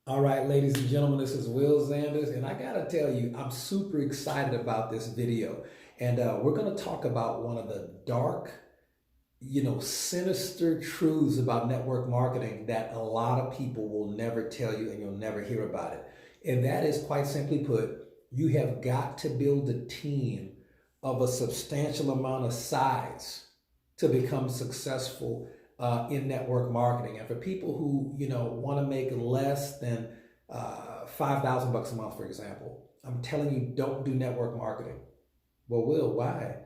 All right, ladies and gentlemen, this is Will Zanders, and I gotta tell you, I'm super excited about this video. And we're gonna talk about one of the dark, sinister truths about network marketing that a lot of people will never tell you and you'll never hear about it. And that is, quite simply put, you have got to build a team of a substantial amount of size to become successful in network marketing. And for people who, want to make less than 5,000 bucks a month, for example, I'm telling you, don't do network marketing. Well, Will, why?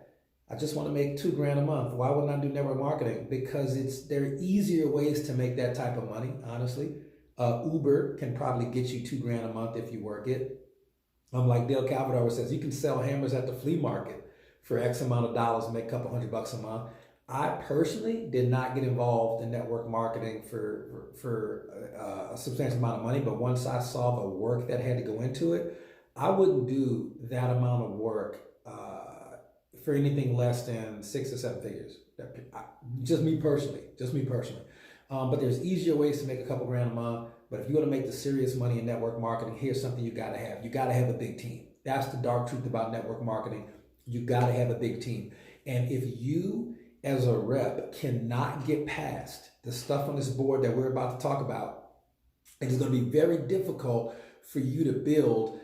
I just want to make 2 grand a month. Why wouldn't I do network marketing? Because there are easier ways to make that type of money, honestly. Uber can probably get you 2 grand a month if you work it. Like Dale Calvert says, you can sell hammers at the flea market for X amount of dollars and make a couple $100 a month. I personally did not get involved in network marketing for a substantial amount of money, but once I saw the work that had to go into it, I wouldn't do that amount of work for anything less than 6 or 7 figures. Just me personally. But there's easier ways to make a couple grand a month. But if you want to make the serious money in network marketing, here's something you got to have. You got to have a big team. That's the dark truth about network marketing. You got to have a big team. And if you, as a rep, cannot get past the stuff on this board that we're about to talk about, it is going to be very difficult for you to build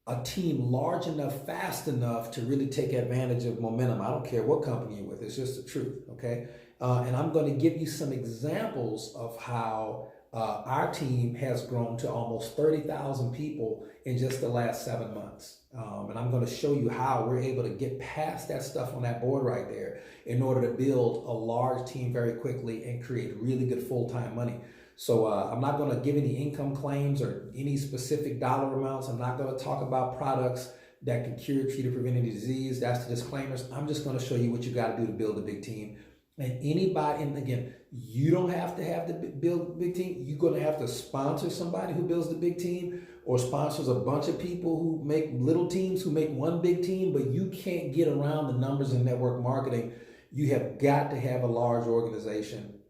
a team large enough, fast enough to really take advantage of momentum. I don't care what company you're with. It's just the truth, okay? And I'm going to give you some examples of how our team has grown to almost 30,000 people in just the last 7 months. And I'm going to show you how we're able to get past that stuff on that board right there in order to build a large team very quickly and create really good full-time money. So I'm not going to give any income claims or any specific dollar amounts. I'm not going to talk about products that can cure, treat, or prevent any disease. That's the disclaimers. I'm just going to show you what you got to do to build a big team. And anybody, and again, you don't have to have to build a big team. You're going to have to sponsor somebody who builds the big team or sponsors a bunch of people who make little teams who make one big team, but you can't get around the numbers in network marketing. You have got to have a large organization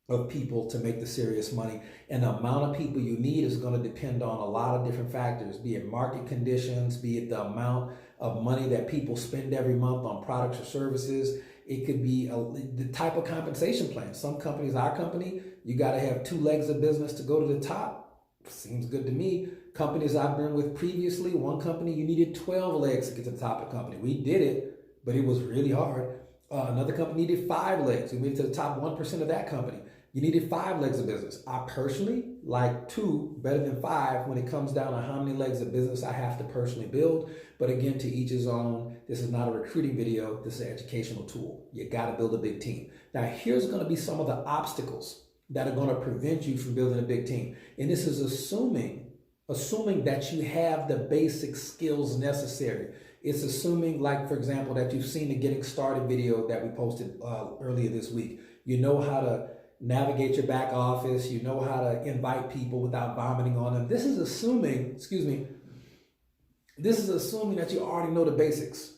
of people to make the serious money. And the amount of people you need is going to depend on a lot of different factors, be it market conditions, be it the amount of money that people spend every month on products or services. It could be the type of compensation plan. Some companies, our company, you got to have 2 legs of business to go to the top. Seems good to me. Companies I've been with previously, one company, you needed 12 legs to get to the top of the company. We did it, but it was really hard. Another company needed 5 legs. We made it to the top 1% of that company. You needed 5 legs of business. I personally like 2 better than 5 when it comes down to how many legs of business I have to personally build. But again, to each his own. This is not a recruiting video. This is an educational tool. You got to build a big team. Now, here's going to be some of the obstacles that are going to prevent you from building a big team. And this is assuming that you have the basic skills necessary. It's assuming, like, for example, that you've seen the Getting Started video that we posted earlier this week. You know how to navigate your back office. You know how to invite people without vomiting on them. This is assuming, that you already know the basics.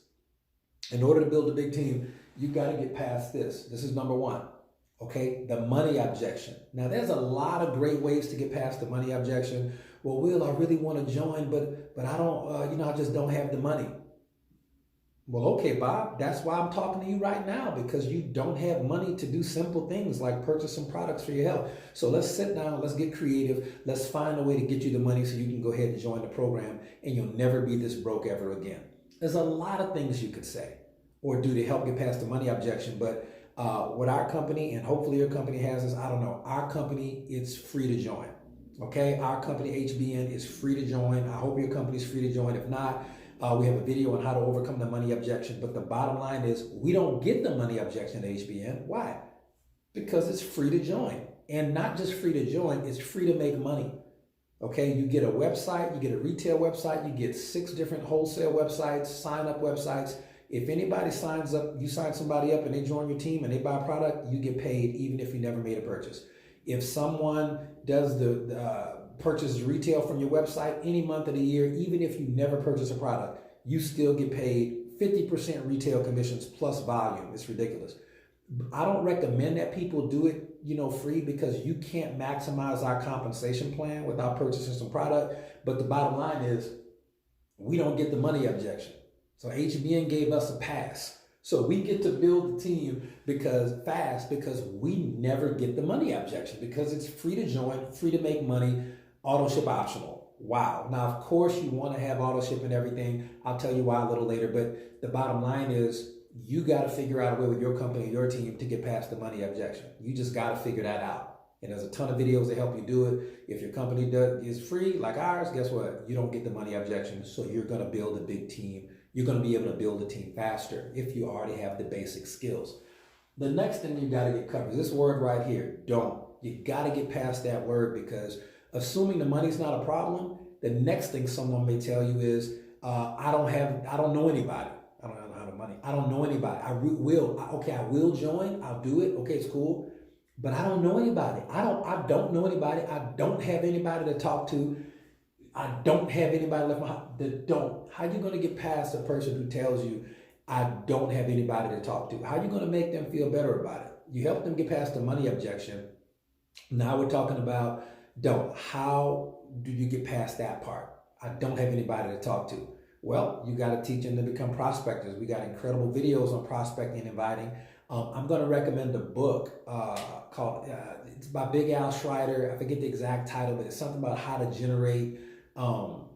In order to build a big team, you got to get past this. This is number 1. Okay, the money objection. Now, there's a lot of great ways to get past the money objection. Well, Will, I really want to join, but I don't, I just don't have the money. Well, okay, Bob, that's why I'm talking to you right now, because you don't have money to do simple things like purchase some products for your health. So let's sit down, let's get creative, let's find a way to get you the money so you can go ahead and join the program and you'll never be this broke ever again. There's a lot of things you could say or do to help get past the money objection, but what our company, and hopefully your company has this, I don't know, our company, it's free to join. Okay, our company HBN is free to join. I hope your company is free to join. If not, we have a video on how to overcome the money objection. But the bottom line is we don't get the money objection at HBN. Why? Because it's free to join. And not just free to join, it's free to make money. Okay, you get a website, you get a retail website, you get 6 different wholesale websites, sign up websites. If anybody signs up, you sign somebody up and they join your team and they buy a product, you get paid even if you never made a purchase. If someone does the purchases retail from your website any month of the year, even if you never purchase a product, you still get paid 50% retail commissions plus volume. It's ridiculous. I don't recommend that people do it free because you can't maximize our compensation plan without purchasing some product. But the bottom line is we don't get the money objection. So HBN gave us a pass. So we get to build the team because we never get the money objection because it's free to join, free to make money, auto ship optional. Wow. Now, of course, you want to have auto ship and everything. I'll tell you why a little later. But the bottom line is you got to figure out a way with your company, your team to get past the money objection. You just got to figure that out. And there's a ton of videos that help you do it. If your company is free like ours, guess what? You don't get the money objection. So you're going to build a big team. You're going to be able to build a team faster if you already have the basic skills. The next thing you got to get covered is this word right here, don't. You got to get past that word because assuming the money's not a problem, the next thing someone may tell you is, I don't know anybody. I don't have the money. I don't know anybody. I will join. I'll do it. Okay, it's cool. But I don't know anybody. I don't know anybody. I don't have anybody to talk to. I don't have anybody left behind. How are you going to get past a person who tells you, I don't have anybody to talk to? How are you going to make them feel better about it? You help them get past the money objection. Now we're talking about don't. How do you get past that part? I don't have anybody to talk to. Well, you got to teach them to become prospectors. We got incredible videos on prospecting and inviting. I'm going to recommend a book called, it's by Big Al Schreider. I forget the exact title, but it's something about how to generate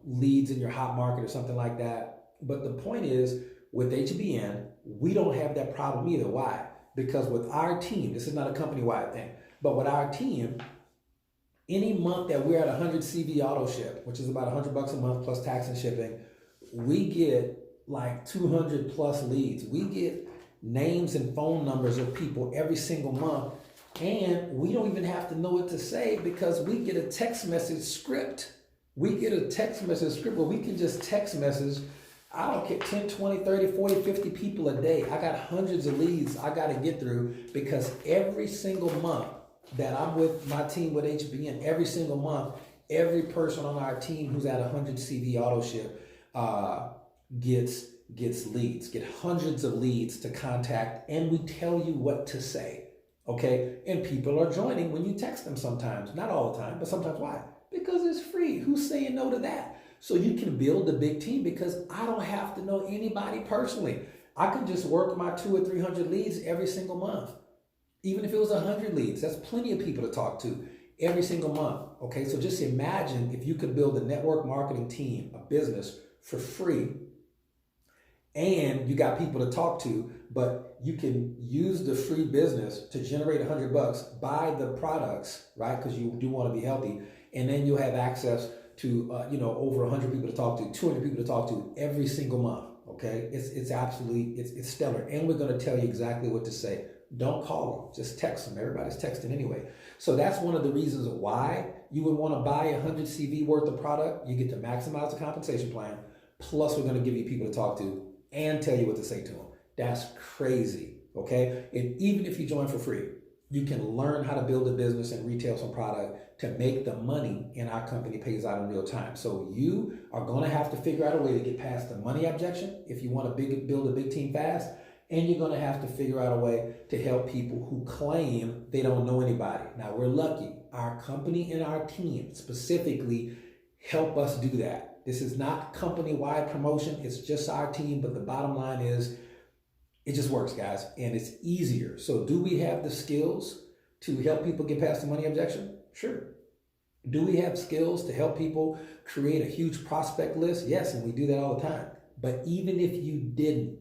leads in your hot market or something like that. But the point is, with HBN, we don't have that problem either. Why? Because with our team, this is not a company-wide thing, but with our team, any month that we're at 100 CV auto ship, which is about $100 a month plus tax and shipping, we get like 200 plus leads. We get names and phone numbers of people every single month. And we don't even have to know what to say because we get a text message script. We get a text message script where we can just text message, I don't care, 10, 20, 30, 40, 50 people a day. I got hundreds of leads I got to get through because every single month that I'm with my team with HBN, every single month, every person on our team who's at 100 CV auto ship gets leads, get hundreds of leads to contact, and we tell you what to say, okay? And people are joining when you text them sometimes, not all the time, but sometimes. Why? Because it's free. Who's saying no to that? So you can build a big team because I don't have to know anybody personally. I can just work my 200 or 300 leads every single month. Even if it was 100 leads, that's plenty of people to talk to every single month, okay? So just imagine if you could build a network marketing team, a business for free, and you got people to talk to, but you can use the free business to generate $100, buy the products, right? Because you do want to be healthy. And then you'll have access to, over 100 people to talk to, 200 people to talk to every single month, okay? It's absolutely, it's stellar. And we're going to tell you exactly what to say. Don't call them, just text them. Everybody's texting anyway. So that's one of the reasons why you would want to buy 100 CV worth of product. You get to maximize the compensation plan. Plus, we're going to give you people to talk to and tell you what to say to them. That's crazy, okay? And even if you join for free, you can learn how to build a business and retail some product to make the money in our company pays out in real time. So you are going to have to figure out a way to get past the money objection if you want to build a big team fast. And you're going to have to figure out a way to help people who claim they don't know anybody. Now, we're lucky. Our company and our team specifically help us do that. This is not company-wide promotion. It's just our team. But the bottom line is it just works, guys, and it's easier. So do we have the skills to help people get past the money objection? Sure. Do we have skills to help people create a huge prospect list? Yes, and we do that all the time. But even if you didn't,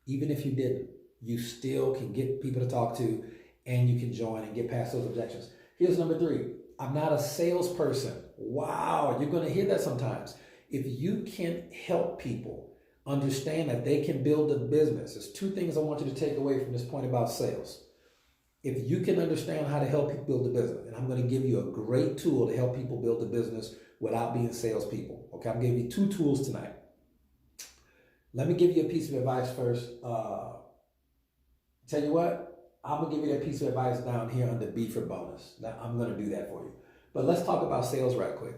you still can get people to talk to and you can join and get past those objections. Here's number 3. I'm not a salesperson. Wow, you're going to hear that sometimes. If you can help people understand that they can build a business, there's 2 things I want you to take away from this point about sales. If you can understand how to help people build a business, and I'm going to give you a great tool to help people build a business without being salespeople. Okay, I'm giving you 2 tools tonight. Let me give you a piece of advice first. Tell you what, I'm going to give you that piece of advice down here under B for bonus. Now, I'm going to do that for you. But let's talk about sales right quick.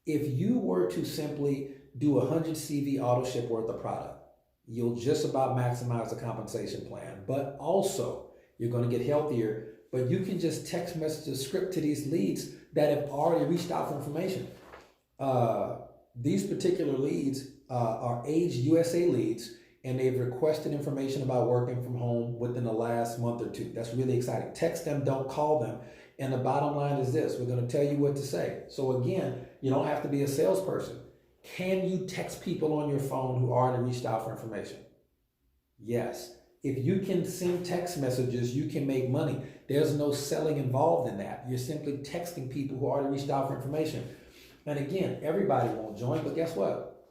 If you were to simply do 100 CV auto ship worth of product, you'll just about maximize the compensation plan. But also, you're going to get healthier, but you can just text message a script to these leads that have already reached out for information. These particular leads are Age USA leads, and they've requested information about working from home within the last month or two. That's really exciting. Text them, don't call them. And the bottom line is this: we're going to tell you what to say. So again, you don't have to be a salesperson. Can you text people on your phone who already reached out for information? Yes. If you can send text messages, you can make money. There's no selling involved in that. You're simply texting people who already reached out for information. And again, everybody won't join, but guess what?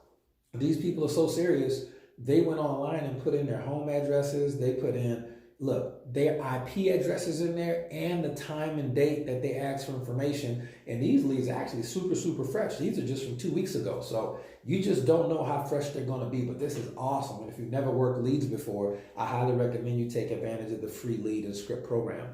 These people are so serious, they went online and put in their home addresses. They put in, look, their IP addresses in there and the time and date that they asked for information. And these leads are actually super, super fresh. These are just from 2 weeks ago. So you just don't know how fresh they're going to be, but this is awesome. And if you've never worked leads before, I highly recommend you take advantage of the free lead and script program.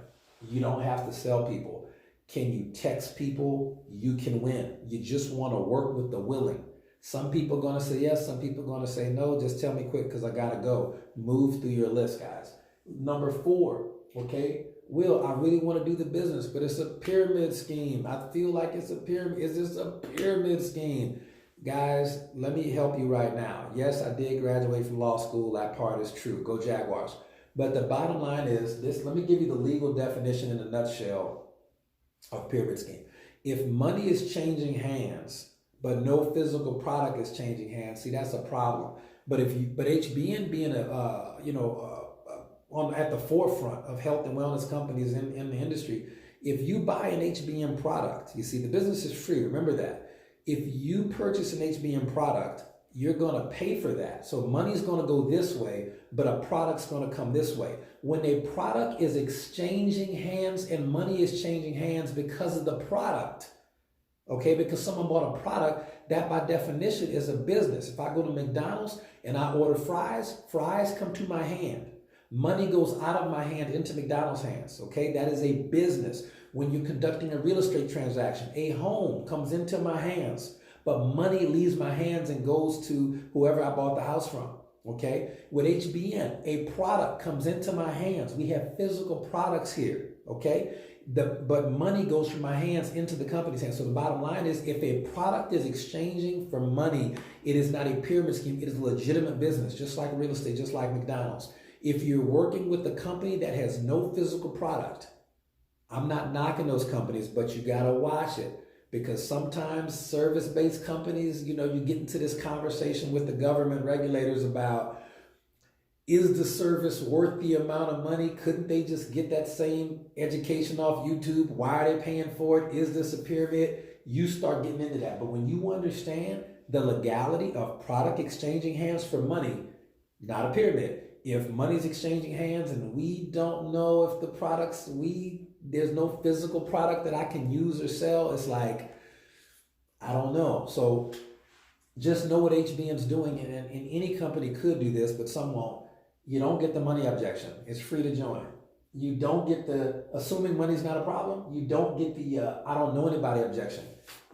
You don't have to sell people. Can you text people? You can win. You just want to work with the willing. Some people are going to say yes. Some people are going to say no. Just tell me quick because I got to go. Move through your list, guys. Number 4, okay? Will, I really want to do the business, but it's a pyramid scheme. I feel like it's a pyramid. Is this a pyramid scheme? Guys, let me help you right now. Yes, I did graduate from law school. That part is true. Go Jaguars. But the bottom line is this. Let me give you the legal definition in a nutshell of pyramid scheme. If money is changing hands, but no physical product is changing hands, see, that's a problem. But HBN being at the forefront of health and wellness companies in the industry, if you buy an HBN product, you see, the business is free. Remember that. If you purchase an HBN product, you're going to pay for that. So money's going to go this way, but a product's going to come this way. When a product is exchanging hands and money is changing hands because of the product, okay, because someone bought a product, that by definition is a business. If I go to McDonald's and I order fries, fries come to my hand. Money goes out of my hand into McDonald's hands, okay? That is a business. When you're conducting a real estate transaction, a home comes into my hands, but money leaves my hands and goes to whoever I bought the house from, okay? With HBN, a product comes into my hands. We have physical products here, okay? But money goes from my hands into the company's hands. So the bottom line is, if a product is exchanging for money, it is not a pyramid scheme. It is a legitimate business, just like real estate, just like McDonald's. If you're working with a company that has no physical product, I'm not knocking those companies, but you got to watch it, because sometimes service-based companies, you get into this conversation with the government regulators about, is the service worth the amount of money? Couldn't they just get that same education off YouTube? Why are they paying for it? Is this a pyramid? You start getting into that. But when you understand the legality of product exchanging hands for money, not a pyramid. If money's exchanging hands and we don't know if the products, there's no physical product that I can use or sell, it's like, I don't know. So just know what HBN's doing, and any company could do this, but some won't. You don't get the money objection. It's free to join. You don't get the, assuming money's not a problem, you don't get the, I don't know anybody objection.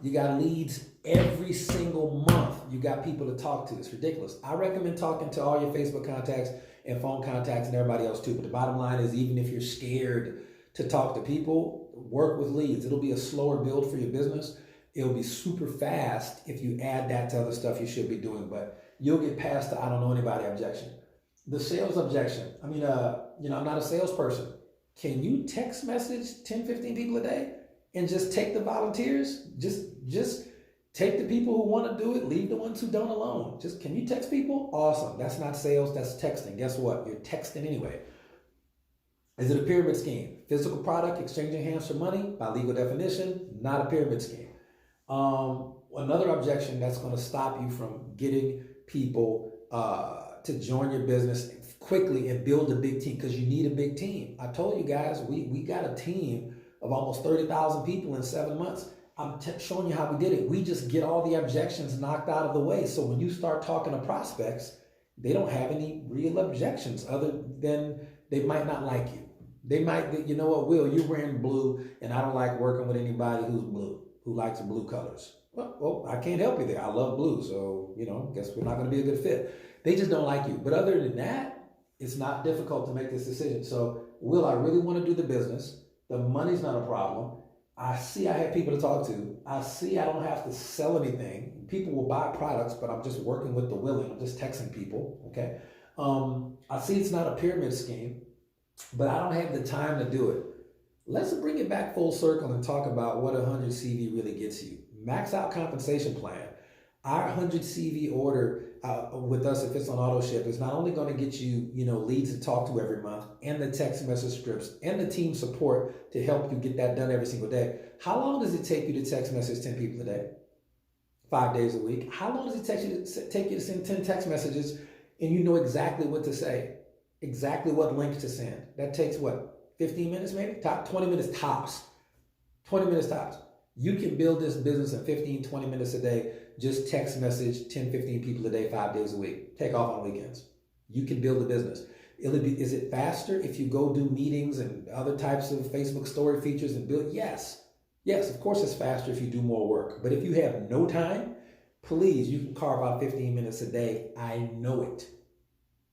You got leads every single month. You got people to talk to. It's ridiculous. I recommend talking to all your Facebook contacts and phone contacts and everybody else too. But the bottom line is, even if you're scared to talk to people, work with leads. It'll be a slower build for your business. It'll be super fast if you add that to other stuff you should be doing, but you'll get past the I don't know anybody objection. The sales objection. I mean, I'm not a salesperson. Can you text message 10, 15 people a day and just take the volunteers? Just take the people who want to do it, leave the ones who don't alone. Just, can you text people? Awesome. That's not sales, that's texting. Guess what? You're texting anyway. Is it a pyramid scheme? Physical product, exchanging hands for money, by legal definition, not a pyramid scheme. Another objection that's going to stop you from getting people to join your business quickly and build a big team, because you need a big team. I told you guys, we got a team of almost 30,000 people in 7 months. I'm showing you how we did it. We just get all the objections knocked out of the way. So when you start talking to prospects, they don't have any real objections other than they might not like you. They might, you know what, Will, you're wearing blue and I don't like working with anybody who's blue, who likes blue colors. Well, I can't help you there. I love blue. So, guess we're not going to be a good fit. They just don't like you. But other than that, it's not difficult to make this decision. So, Will, I really want to do the business. The money's not a problem. I see I have people to talk to. I see I don't have to sell anything. People will buy products, but I'm just working with the willing. I'm just texting people. Okay. I see it's not a pyramid scheme, but I don't have the time to do it. Let's bring it back full circle and talk about what a 100 CV really gets you. Max out compensation plan. Our 100 CV order with us, if it's on auto ship, is not only going to get you, leads to talk to every month, and the text message scripts, and the team support to help you get that done every single day. How long does it take you to text message 10 people a day? 5 days a week. How long does it take you to send 10 text messages and you know exactly what to say, exactly what link to send? That takes what, 15 minutes maybe? 20 minutes tops. 20 minutes tops. You can build this business in 15, 20 minutes a day. Just text message 10, 15 people a day, 5 days a week. Take off on weekends. You can build a business. Is it faster if you go do meetings and other types of Facebook story features and build? Yes. Yes, of course it's faster if you do more work. But if you have no time, please, you can carve out 15 minutes a day. I know it.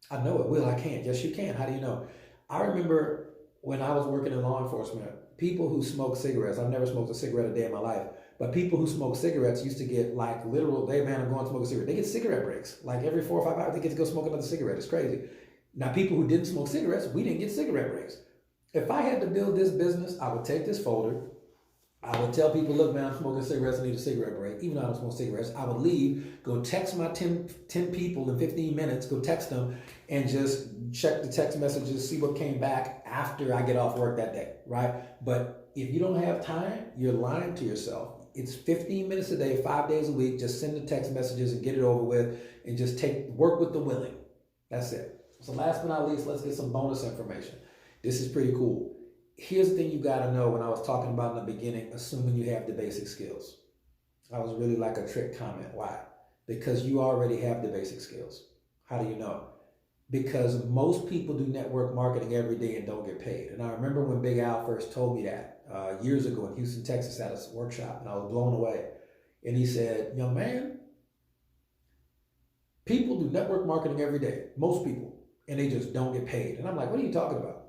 I know it. Will, I can't. Yes, you can. How do you know? I remember when I was working in law enforcement, people who smoke cigarettes, I've never smoked a cigarette a day in my life, but people who smoke cigarettes used to get like literal, hey man, I'm going to smoke a cigarette. They get cigarette breaks. Like every 4 or 5 hours, they get to go smoke another cigarette. It's crazy. Now, people who didn't smoke cigarettes, we didn't get cigarette breaks. If I had to build this business, I would take this folder. I would tell people, look, man, I'm smoking cigarettes. I need a cigarette break. Even though I don't smoke cigarettes, I would leave, go text my 10 people in 15 minutes, go text them, and just check the text messages, see what came back after I get off work that day, right? But if you don't have time, you're lying to yourself. It's 15 minutes a day, 5 days a week. Just send the text messages and get it over with, and just work with the willing. That's it. So last but not least, let's get some bonus information. This is pretty cool. Here's the thing you got to know when I was talking about in the beginning, assuming you have the basic skills. I was really like a trick comment. Why? Because you already have the basic skills. How do you know? Because most people do network marketing every day and don't get paid. And I remember when Big Al first told me that years ago in Houston, Texas at a workshop, and I was blown away. And he said, young man, people do network marketing every day, most people, and they just don't get paid. And I'm like, what are you talking about?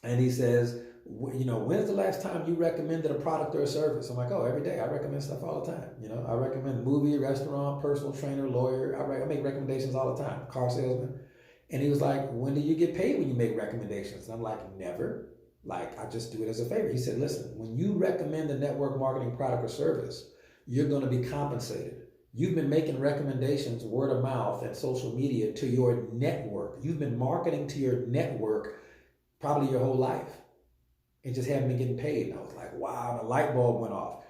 And he says, when's the last time you recommended a product or a service? I'm like, oh, every day. I recommend stuff all the time. I recommend movie, restaurant, personal trainer, lawyer. I make recommendations all the time, car salesman. And he was like, when do you get paid when you make recommendations? And I'm like, never. Like, I just do it as a favor. He said, listen, when you recommend a network marketing product or service, you're going to be compensated. You've been making recommendations, word of mouth and social media to your network. You've been marketing to your network probably your whole life and just haven't been getting paid. And I was like, wow, the light bulb went off.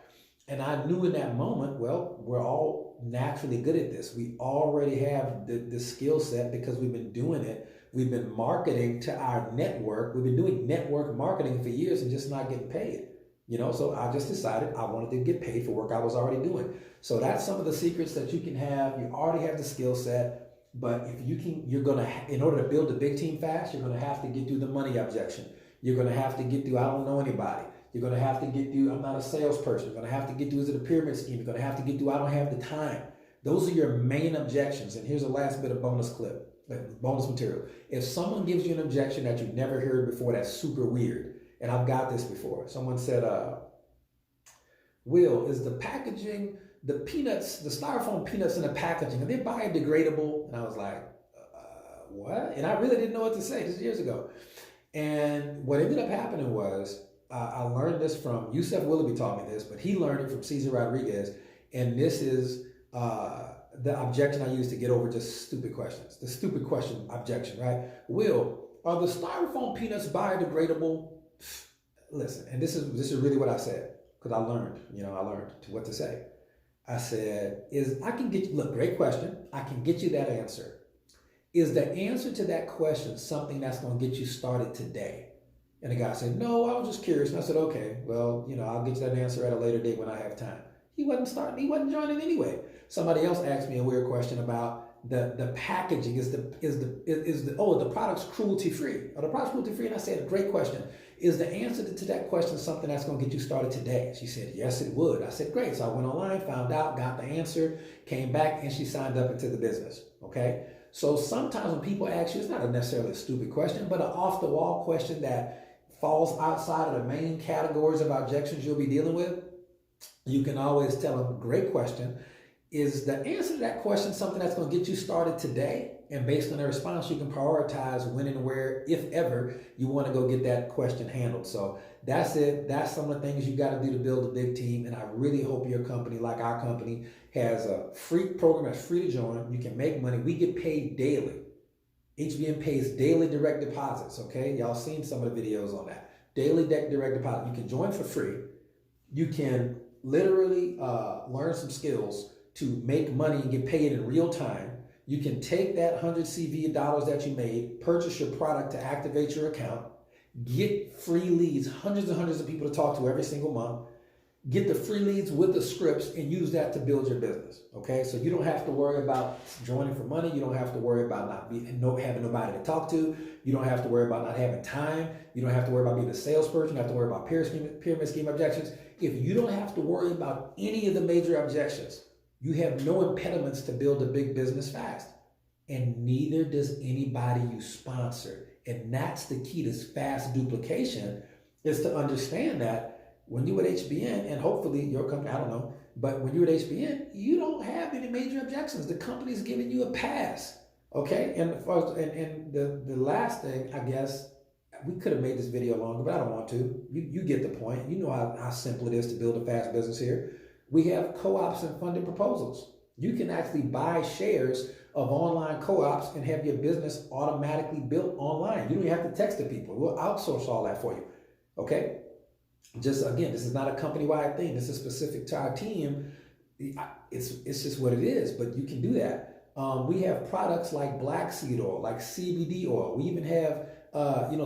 And I knew in that moment, well, we're all naturally good at this. We already have the skill set because we've been doing it. We've been marketing to our network. We've been doing network marketing for years and just not getting paid. So I just decided I wanted to get paid for work I was already doing. So that's some of the secrets that you can have. You already have the skill set. But if you're going to, in order to build a big team fast, you're going to have to get through the money objection. You're going to have to get through, I don't know anybody. You're going to have to get through, I'm not a salesperson. You're going to have to get through, is it a pyramid scheme? You're going to have to get through, I don't have the time. Those are your main objections. And here's the last bit of bonus material. If someone gives you an objection that you've never heard before, that's super weird. And I've got this before. Someone said, Will, is the packaging, the peanuts, the styrofoam peanuts in the packaging, are they biodegradable? And I was like, what? And I really didn't know what to say. This is years ago. And what ended up happening was, I learned this from, Yusef Willoughby taught me this, but he learned it from Cesar Rodriguez. And this is the objection I use to get over just stupid questions. The stupid question objection, right? Will, are the styrofoam peanuts biodegradable? Listen, and this is really what I said, because I learned what to say. I said, great question. I can get you that answer. Is the answer to that question something that's going to get you started today? And the guy said, no, I was just curious. And I said, okay, well, I'll get you that answer at a later date when I have time. He wasn't joining anyway. Somebody else asked me a weird question about the packaging. Is the product's cruelty free? Are the products cruelty free? And I said, great question. Is the answer to that question something that's going to get you started today? She said, yes, it would. I said, great. So I went online, found out, got the answer, came back, and she signed up into the business. Okay. So sometimes when people ask you, it's not necessarily a stupid question, but an off the wall question that falls outside of the main categories of objections you'll be dealing with, you can always tell them, great question. Is the answer to that question something that's going to get you started today? And based on their response, you can prioritize when and where, if ever, you want to go get that question handled. So that's it. That's some of the things you got to do to build a big team. And I really hope your company, like our company, has a free program that's free to join. You can make money. We get paid daily. HBN pays daily direct deposits, okay? Y'all seen some of the videos on that. Daily direct deposit. You can join for free. You can literally learn some skills to make money and get paid in real time. You can take that 100 CV dollars that you made, purchase your product to activate your account, get free leads, hundreds and hundreds of people to talk to every single month, get the free leads with the scripts and use that to build your business, okay? So you don't have to worry about joining for money. You don't have to worry about having nobody to talk to. You don't have to worry about not having time. You don't have to worry about being a salesperson. You don't have to worry about pyramid scheme objections. If you don't have to worry about any of the major objections, you have no impediments to build a big business fast. And neither does anybody you sponsor. And that's the key to fast duplication, is to understand that when you're at HBN, and hopefully your company, I don't know, but when you're at HBN, you don't have any major objections. The company's giving you a pass, okay? And the last thing, I guess, we could have made this video longer, but I don't want to. You get the point. You know how simple it is to build a fast business here. We have co-ops and funded proposals. You can actually buy shares of online co-ops and have your business automatically built online. You don't even have to text the people. We'll outsource all that for you, okay? Just again, this is not a company-wide thing. This is specific to our team. It's just what it is, but you can do that. We have products like black seed oil, like CBD oil. We even have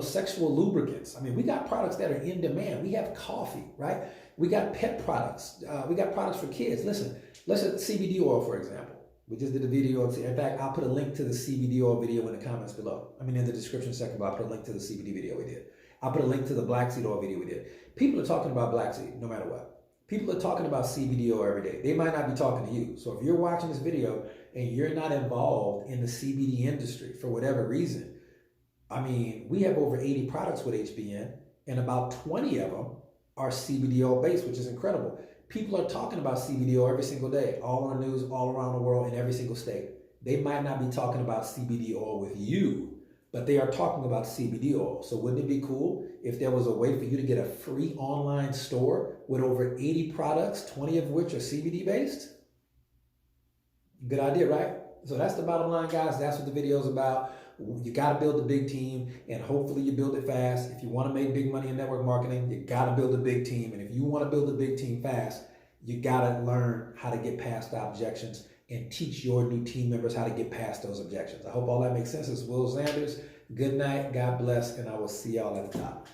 sexual lubricants. I mean, we got products that are in demand. We have coffee, right? We got pet products. We got products for kids. Listen, let's at CBD oil, for example. We just did a video. In fact, I'll put a link to the CBD oil video in the comments below. I mean, in the description section, but I'll put a link to the CBD video we did. I'll put a link to the black seed oil video we did. People are talking about black seed no matter what. People are talking about CBD oil every day. They might not be talking to you. So if you're watching this video and you're not involved in the CBD industry for whatever reason, I mean, we have over 80 products with HBN, and about 20 of them are CBD oil based, which is incredible. People are talking about CBD oil every single day, all on the news, all around the world, in every single state. They might not be talking about CBD oil with you, but they are talking about CBD oil. So wouldn't it be cool if there was a way for you to get a free online store with over 80 products, 20 of which are CBD based? Good idea, right? So that's the bottom line, guys. That's what the video is about. You got to build a big team, and hopefully you build it fast. If you want to make big money in network marketing, you got to build a big team. And if you want to build a big team fast, you got to learn how to get past the objections and teach your new team members how to get past those objections. I hope all that makes sense. It's Will Sanders. Good night. God bless. And I will see y'all at the top.